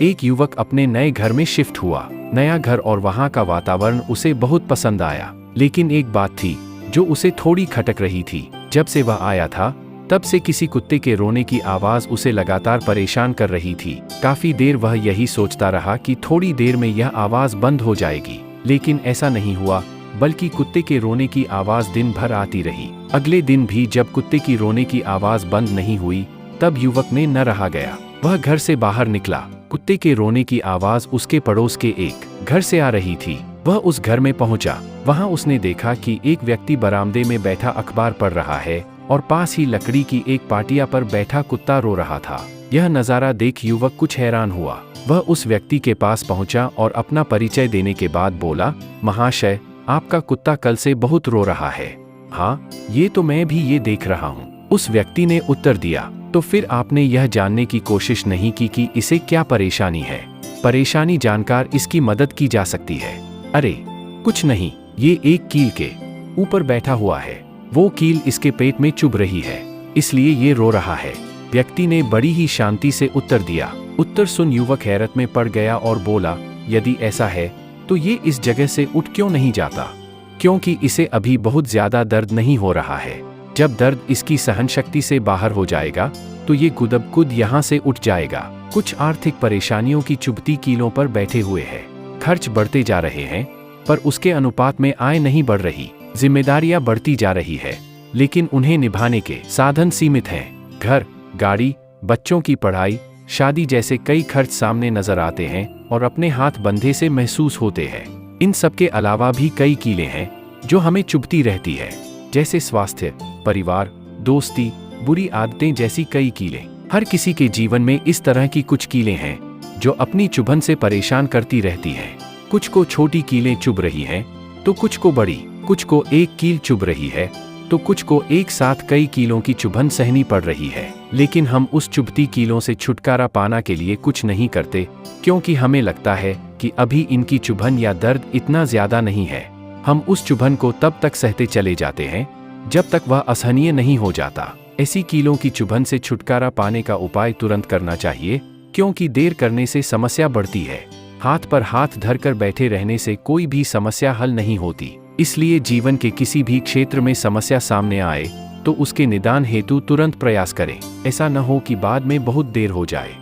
एक युवक अपने नए घर में शिफ्ट हुआ। नया घर और वहाँ का वातावरण उसे बहुत पसंद आया, लेकिन एक बात थी जो उसे थोड़ी खटक रही थी। जब से वह आया था तब से किसी कुत्ते के रोने की आवाज़ उसे लगातार परेशान कर रही थी। काफ़ी देर वह यही सोचता रहा कि थोड़ी देर में यह आवाज़ बंद हो जाएगी, लेकिन ऐसा नहीं हुआ, बल्कि कुत्ते के रोने की आवाज़ दिन भर आती रही। अगले दिन भी जब कुत्ते की रोने की आवाज़ बंद नहीं हुई, तब युवक ने न रहा गया। वह घर से बाहर निकला। कुत्ते के रोने की आवाज़ उसके पड़ोस के एक घर से आ रही थी। वह उस घर में पहुंचा। वहां उसने देखा कि एक व्यक्ति बरामदे में बैठा अखबार पढ़ रहा है और पास ही लकड़ी की एक पाटिया पर बैठा कुत्ता रो रहा था। यह नज़ारा देख युवक कुछ हैरान हुआ। वह उस व्यक्ति के पास पहुंचा और अपना परिचय देने के बाद बोला, महाशय, आपका कुत्ता कल से बहुत रो रहा है। हाँ, ये तो मैं भी ये देख रहा हूँ, उस व्यक्ति ने उत्तर दिया। तो फिर आपने यह जानने की कोशिश नहीं की कि इसे क्या परेशानी है? परेशानी जानकर इसकी मदद की जा सकती है। अरे कुछ नहीं, ये एक कील के ऊपर बैठा हुआ है। वो कील इसके पेट में चुभ रही है, इसलिए ये रो रहा है। व्यक्ति ने बड़ी ही शांति से उत्तर दिया। उत्तर सुन युवक हैरत में पड़ गया और बोला, यदि ऐसा है तो ये इस जगह से उठ क्यों नहीं जाता? क्योंकि इसे अभी बहुत ज्यादा दर्द नहीं हो रहा है। जब दर्द इसकी सहन शक्ति से बाहर हो जाएगा तो ये खुद यहाँ से उठ जाएगा। कुछ आर्थिक परेशानियों की चुभती कीलों पर बैठे हुए है। खर्च बढ़ते जा रहे हैं, पर उसके अनुपात में आय नहीं बढ़ रही। जिम्मेदारियां बढ़ती जा रही है, लेकिन उन्हें निभाने के साधन सीमित हैं। घर, गाड़ी, बच्चों की पढ़ाई, शादी जैसे कई खर्च सामने नजर आते हैं और अपने हाथ बंधे से महसूस होते हैं। इन सब के अलावा भी कई कीलें हैं जो हमें चुभती रहती है, जैसे स्वास्थ्य, परिवार, दोस्ती, बुरी आदतें जैसी कई कीलें। हर किसी के जीवन में इस तरह की कुछ कीलें हैं जो अपनी चुभन से परेशान करती रहती हैं। कुछ को छोटी कीलें चुभ रही हैं तो कुछ को बड़ी, कुछ को एक कील चुभ रही है तो कुछ को एक साथ कई कीलों की चुभन सहनी पड़ रही है। लेकिन हम उस चुभती कीलों से छुटकारा पाने के लिए कुछ नहीं करते, क्योंकि हमें लगता है कि अभी इनकी चुभन या दर्द इतना ज्यादा नहीं है। हम उस चुभन को तब तक सहते चले जाते हैं जब तक वह असहनीय नहीं हो जाता। ऐसी कीलों की चुभन से छुटकारा पाने का उपाय तुरंत करना चाहिए, क्योंकि देर करने से समस्या बढ़ती है। हाथ पर हाथ धरकर बैठे रहने से कोई भी समस्या हल नहीं होती। इसलिए जीवन के किसी भी क्षेत्र में समस्या सामने आए तो उसके निदान हेतु तुरंत प्रयास करें। ऐसा न हो कि बाद में बहुत देर हो जाए।